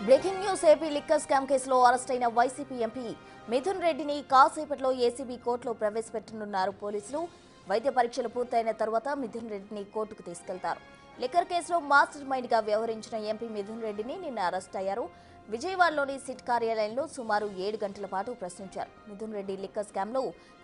Breaking news AP liquor scam కేసులో arrest అయిన YCP MP Mithun రెడ్డిని కాసేపట్లో ఏసీబీ కోర్టులో ప్రవేశపెట్టనున్నారు పోలీసులు. వైద్య పరీక్షలు పూర్తయిన తర్వాత మిథున్ రెడ్డిని కోర్టుకు తీసుకెళ్తారు. లిక్కర్ కేసులో మాస్టర్ మైండ్ గా వ్యవహరించిన ఎంపీ మిథున్ రెడ్డిని నిన్న అరెస్ట్ అయ్యారు. విజయవాడలోని సిట్ కార్యాలయంలో సుమారు 7 గంటల పాటు ప్రశ్నించారు. మిథున్ రెడ్డి లిక్కర్ స్కామ్ లో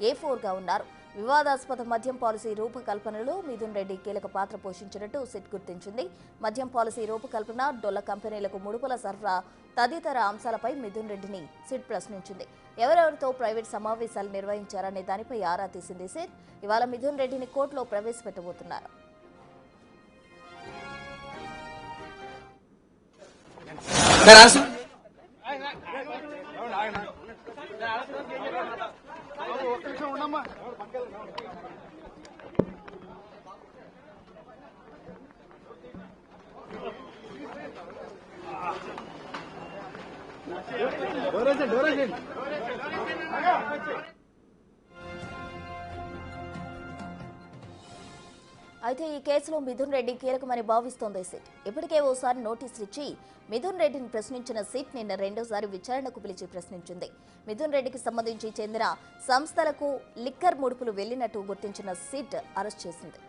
A4 గా ఉన్నారు. వివాదాస్పద మద్యం పాలసీ రూపకల్పనలో మిథున్ రెడ్డి కీలక పాత్ర పోషించినట్టు సిట్ గుర్తించింది. మద్యం పాలసీ రూపకల్పన, డొల్ల కంపెనీలకు ముడుపుల సరఫరా తదితర అంశాలపై మిథున్ రెడ్డిని సిట్ ప్రశ్నించింది. ఎవరెవరితో ప్రైవేట్ సమావేశాలు నిర్వహించారనే దానిపై ఆరా తీసింది సిట్. ఇవాళ మిథున్ రెడ్డిని కోర్టులో ప్రవేశపెట్టబోతున్నారు. అయితే ఈ కేసులో మిథున్ రెడ్డి కీలకమని భావిస్తోంది సిట్. ఇప్పటికే ఓసారి నోటీసులు ఇచ్చి మిథున్ రెడ్డిని ప్రశ్నించిన సిట్ నిన్న రెండోసారి విచారణకు పిలిచి ప్రశ్నించింది. మిథున్ రెడ్డికి సంబంధించి చెందిన సంస్థలకు లిక్కర్ ముడుపులు వెళ్లినట్టు గుర్తించిన సిట్ అరెస్ట్ చేసింది.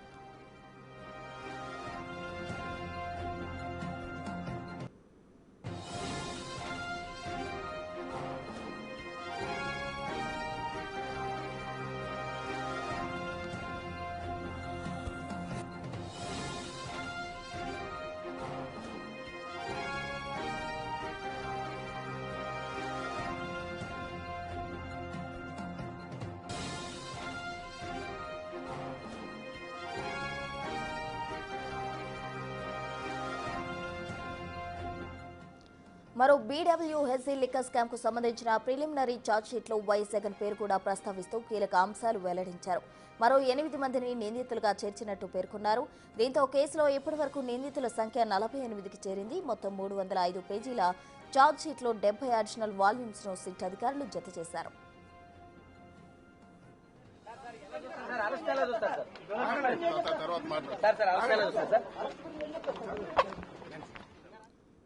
మరో బీడబ్ల్యూఎస్సీ లిక్కర్ స్కామ్ కు సంబంధించిన ప్రిలిమినరీ ఛార్జ్షీట్లో వైఎస్ జగన్ పేరు కూడా ప్రస్తావిస్తూ కీలక అంశాలు వెల్లడించారు. మరో 8 మందిని నిందితులుగా చేర్చినట్టు పేర్కొన్నారు. దీంతో కేసులో ఇప్పటివరకు నిందితుల సంఖ్య 48కి చేరింది. మొత్తం 305 పేజీల ఛార్జ్షీట్లో 70 అడిషనల్ వాల్యూమ్స్ ను సిట్ అధికారులు జత చేశారు.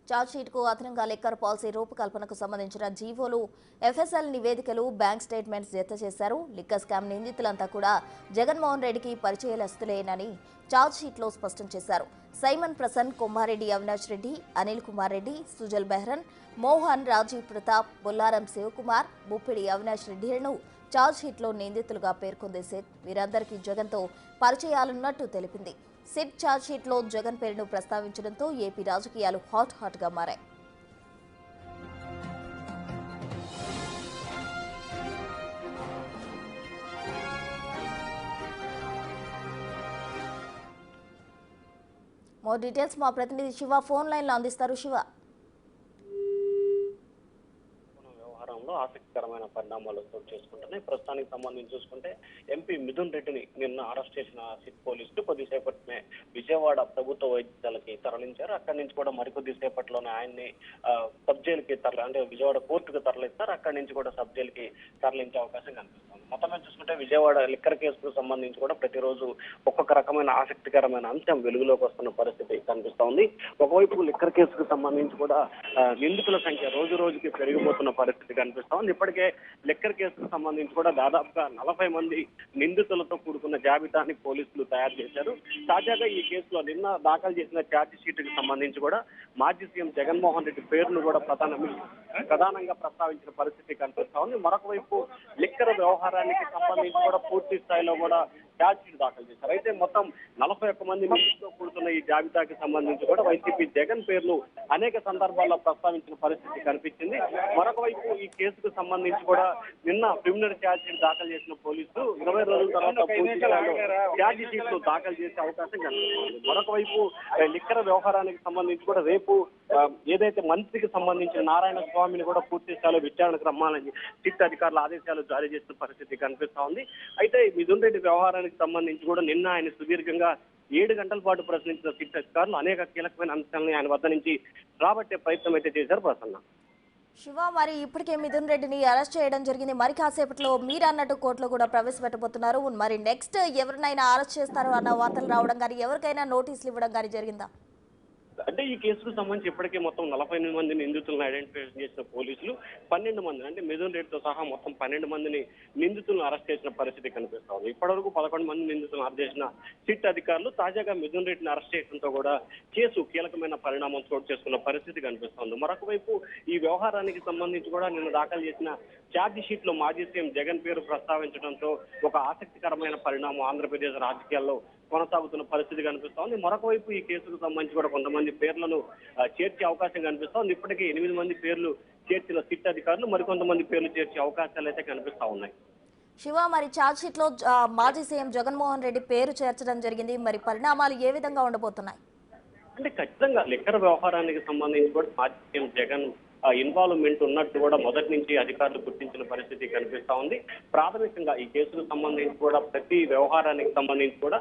ఛార్జ్షీట్ కు అదనంగా లిక్కర్ పాలసీ రూపకల్పనకు సంబంధించిన జీవోలు, ఎఫ్ఎస్ఎల్ నివేదికలు, బ్యాంక్ స్టేట్మెంట్స్ జత చేశారు. లిక్కర్ స్కామ్ నిందితులంతా కూడా జగన్మోహన్ రెడ్డికి పరిచయస్తులేనని ఛార్జ్షీట్లో స్పష్టం చేశారు. సైమన్ ప్రసన్, కొమ్మారెడ్డి అవినాష్ రెడ్డి, అనిల్ కుమార్ రెడ్డి, సుజల్ బెహ్రన్, మోహన్, రాజీవ్ ప్రతాప్, బొల్లారం శివకుమార్, ముప్పిడి అవినాష్ రెడ్డిలను ఛార్జ్షీట్లో నిందితులుగా పేర్కొంది సిట్. వీరందరికీ జగన్తో పరిచయాలున్నట్టు తెలిపింది. సిట్ ఛార్జ్షీట్లో జగన్ పేరును ప్రస్తావించడంతో ఏపీ రాజకీయాలు హాట్ గా మారాయి. మోర్ డీటెయిల్స్ మా ప్రతినిధి శివ ఫోన్ లైన్ లో అందిస్తారు. శివ, ఆసక్తికరమైన పరిణామాలు చోటు చేసుకుంటున్నాయి. ప్రస్తుతానికి సంబంధించి చూసుకుంటే ఎంపీ మిథున్ రెడ్డిని నిన్న అరెస్ట్ చేసిన సిట్ పోలీసులు కొద్దిసేపటినే విజయవాడ ప్రభుత్వ వైద్యశాలకి తరలించారు. అక్కడి నుంచి కూడా మరికొద్ది సేపట్లోనే ఆయన్ని సబ్ జైలుకి అంటే విజయవాడ కోర్టుకు తరలిస్తారు. అక్కడి నుంచి కూడా సబ్ జైలుకి తరలించే అవకాశం కనిపిస్తుంది. మొత్తం చూసుకుంటే విజయవాడ లిక్కర్ కేసుకు సంబంధించి కూడా ప్రతిరోజు ఒక్కొక్క రకమైన ఆసక్తికరమైన అంశం వెలుగులోకి వస్తున్న పరిస్థితి కనిపిస్తా ఉంది. ఒకవైపు లిక్కర్ కేసుకు సంబంధించి కూడా నిందితుల సంఖ్య రోజు రోజుకి పెరిగిపోతున్న పరిస్థితి కనిపిస్తా ఉంది. ఇప్పటికే లిక్కర్ కేసుకు సంబంధించి కూడా దాదాపుగా 40 మంది నిందితులతో కూడుకున్న జాబితాని పోలీసులు తయారు చేశారు. తాజాగా ఈ కేసులో నిన్న దాఖలు చేసిన ఛార్జ్ షీట్ కి సంబంధించి కూడా మాజీ సీఎం జగన్మోహన్ రెడ్డి పేరును కూడా ప్రధానంగా ప్రస్తావించిన పరిస్థితి కనిపిస్తా ఉంది. మరొక వైపు లిక్కర్ వ్యవహారానికి సంబంధించి కూడా పూర్తి స్థాయిలో కూడా ఛార్జ్ షీట్ దాఖలు చేశారు. అయితే మొత్తం 41 మంది నిందితులతో కూడుతున్న ఈ జాబితాకి సంబంధించి కూడా వైసీపీ జగన్ పేరును అనేక సందర్భాల్లో ప్రస్తావించిన పరిస్థితి కనిపించింది. మరొక వైపు ఈ కేసుకు సంబంధించి కూడా నిన్న ప్రిలిమినరీ ఛార్జ్ షీట్ దాఖలు చేసిన పోలీసులు 20 రోజుల తర్వాత పూర్తి స్థాయిలో ఛార్జ్ షీట్లు దాఖలు చేసే అవకాశం కనిపిస్తుంది. మరొక వైపు లిక్కర్ వ్యవహారానికి సంబంధించి కూడా రేపు ఏదైతే మంత్రికి సంబంధించిన నారాయణ స్వామిని కూడా పూర్తి స్థాయిలో విచారణకు రమ్మాలని సిట్ అధికారుల ఆదేశాలు జారీ చేసిన పరిస్థితి కనిపిస్తా ఉంది. అయితే మిథున్ రెడ్డి వ్యవహారానికి సంబంధించి కూడా నిన్న ఆయన సుదీర్ఘంగా 7 గంటల పాటు ప్రశ్నించిన సిట్ అధికారులు అనేక కీలకమైన అంశాలను ఆయన వద్ద నుంచి రాబట్టే ప్రయత్నం అయితే చేశారు. ప్రసన్న శివ, మరి ఇప్పటికే మిథున్ రెడ్డిని అరెస్ట్ చేయడం జరిగింది. మరి కాసేపట్లో మీరు అన్నట్టు కోర్టులో కూడా ప్రవేశపెట్టబోతున్నారు. మరి నెక్స్ట్ ఎవరినైనా అరెస్ట్ చేస్తారో అన్న వార్తలు రావడం కానీ ఎవరికైనా నోటీసులు ఇవ్వడం కానీ జరిగిందా? అంటే ఈ కేసుకు సంబంధించి ఇప్పటికే మొత్తం 48 మంది నిందితులను ఐడెంటిఫై చేసిన పోలీసులు 12 మంది అంటే మిథున్ రెడ్డితో సహా మొత్తం 12 మందిని నిందితులను అరెస్ట్ చేసిన పరిస్థితి కనిపిస్తా ఉంది. ఇప్పటివరకు 11 మంది నిందితులను అరెస్ట్ చేసిన సిట్ అధికారులు తాజాగా మిథున్ రెడ్డిని అరెస్ట్ చేయడంతో కూడా కేసు కీలకమైన పరిణామం చోటు చేసుకున్న పరిస్థితి కనిపిస్తోంది. మరొక వైపు ఈ వ్యవహారానికి సంబంధించి కూడా నిన్న దాఖలు చేసిన ఛార్జ్ షీట్ లో మాజీ సీఎం జగన్ పేరు ప్రస్తావించడంతో ఒక ఆసక్తికరమైన పరిణామం ఆంధ్రప్రదేశ్ రాజకీయాల్లో కొనసాగుతున్న పరిస్థితి కనిపిస్తోంది. మరొక వైపు ఈ కేసుకు సంబంధించి కూడా కొంతమంది పేర్లను చేర్చే అవకాశం కనిపిస్తోంది. ఇప్పటికే 8 మంది పేర్లు చేర్చిన సిట్ అధికారులు మరికొంతమంది పేర్లు చేర్చే అవకాశాలు అయితే కనిపిస్తా ఉన్నాయి. శివ, మరి ఛార్జ్ షీట్ లో మాజీ సీఎం జగన్మోహన్ రెడ్డి పేరు చేర్చడం జరిగింది. మరి పరిణామాలు ఏ విధంగా ఉండబోతున్నాయి? అంటే ఖచ్చితంగా లిక్కర్ వ్యవహారానికి సంబంధించి కూడా మాజీ సీఎం జగన్ ఇన్వాల్వ్మెంట్ ఉన్నట్టు కూడా మొదటి నుంచి అధికారులు గుర్తించిన పరిస్థితి కనిపిస్తా ఉంది. ప్రాథమికంగా ఈ కేసుకు సంబంధించి కూడా ప్రతి వ్యవహారానికి సంబంధించి కూడా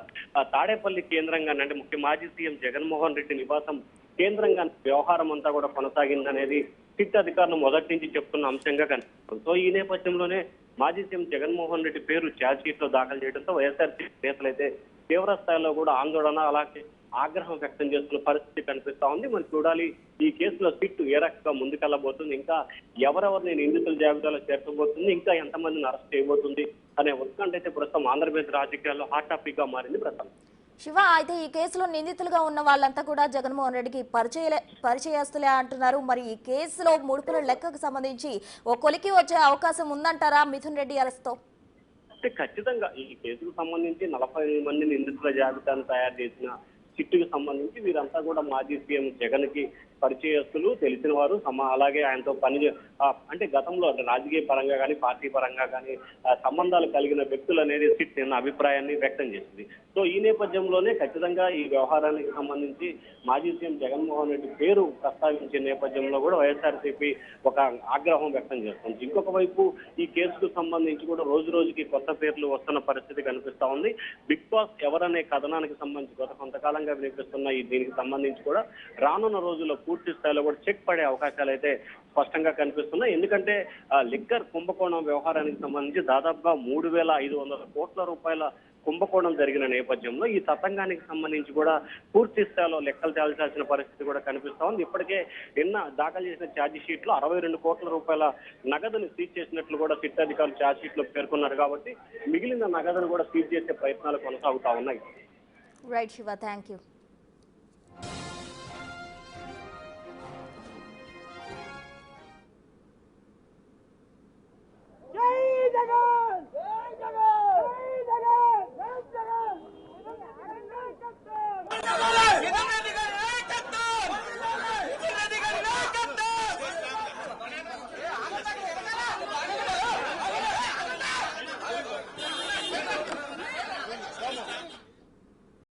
తాడేపల్లి కేంద్రంగా అంటే ముఖ్య మాజీ సీఎం జగన్మోహన్ రెడ్డి నివాసం కేంద్రంగా వ్యవహారం అంతా కూడా కొనసాగిందనేది సిట్ అధికారులు మొదటి నుంచి చెప్తున్న అంశంగా కనిపిస్తుంది. సో ఈ నేపథ్యంలోనే మాజీ సీఎం జగన్మోహన్ రెడ్డి పేరు ఛార్జ్ షీట్ లో దాఖలు చేయడంతో వైఎస్ఆర్సీపీ నేతలైతే తీవ్ర స్థాయిలో కూడా ఆందోళన అలాగే ఆగ్రహం వ్యక్తం చేస్తున్న పరిస్థితి కనిపిస్తా ఉంది. మరి చూడాలి ఈ కేసులో సిట్ ఏ రకంగా ముందుకెళ్లబోతుంది, ఇంకా ఎవరెవరిని నిందితుల జాబితాలో చేర్చబోతుంది, ఇంకా ఎంతమందిని అరెస్ట్ చేయబోతుంది అనే ఉత్కంఠ అయితే ప్రస్తుతం ఆంధ్రప్రదేశ్ రాజకీయాల్లో హాట్ టాపిక్ గా మారింది. ప్రస్తుతం శివ, అయితే ఈ కేసులో నిందితులుగా ఉన్న వాళ్ళంతా కూడా జగన్మోహన్ రెడ్డికి పరిచయస్తులే అంటున్నారు. మరి ఈ కేసులో ముడుపుల లెక్కకు సంబంధించి ఓ కొలికి వచ్చే అవకాశం ఉందంటారా మిథున్ రెడ్డి అరెస్ట్ తో? అంటే ఖచ్చితంగా ఈ కేసుకు సంబంధించి 48 మంది నిందితుల జాబితాను తయారు చేసిన సిట్టుకు సంబంధించి వీరంతా కూడా మాజీ సీఎం జగన్ కి పరిచయస్తులు, తెలిసిన వారు, అలాగే ఆయనతో అంటే గతంలో రాజకీయ పరంగా కానీ పార్టీ పరంగా కానీ సంబంధాలు కలిగిన వ్యక్తులు అనేది సిట్ నిన్న అభిప్రాయాన్ని వ్యక్తం చేసింది. సో ఈ నేపథ్యంలోనే ఖచ్చితంగా ఈ వ్యవహారానికి సంబంధించి మాజీ సీఎం జగన్మోహన్ రెడ్డి పేరు ప్రస్తావించే నేపథ్యంలో కూడా వైఎస్ఆర్సీపీ ఒక ఆగ్రహం వ్యక్తం చేస్తుంది. ఇంకొక వైపు ఈ కేసుకు సంబంధించి కూడా రోజు రోజుకి కొత్త పేర్లు వస్తున్న పరిస్థితి కనిపిస్తా ఉంది. బిగ్ బాస్ ఎవరనే కథనానికి సంబంధించి గత కొంతకాలంగా వినిపిస్తున్న దీనికి సంబంధించి కూడా రానున్న రోజుల్లో పూర్తి స్థాయిలో కూడా చెక్ పడే అవకాశాలు అయితే స్పష్టంగా కనిపిస్తున్నాయి. ఎందుకంటే లిక్కర్ కుంభకోణం వ్యవహారానికి సంబంధించి దాదాపుగా 3,500 కోట్ల రూపాయల కుంభకోణం జరిగిన నేపథ్యంలో ఈ తతంగానికి సంబంధించి కూడా పూర్తి స్థాయిలో లెక్కలు తేల్చాల్సిన పరిస్థితి కూడా కనిపిస్తా ఉంది. ఇప్పటికే నిన్న దాఖలు చేసిన ఛార్జ్ షీట్ లో 62 కోట్ల రూపాయల నగదును సీజ్ చేసినట్లు కూడా సిట్ అధికారులు ఛార్జ్ షీట్ లో పేర్కొన్నారు. కాబట్టి మిగిలిన నగదును కూడా సీజ్ చేసే ప్రయత్నాలు కొనసాగుతా ఉన్నాయి. Right Shiva, thank you.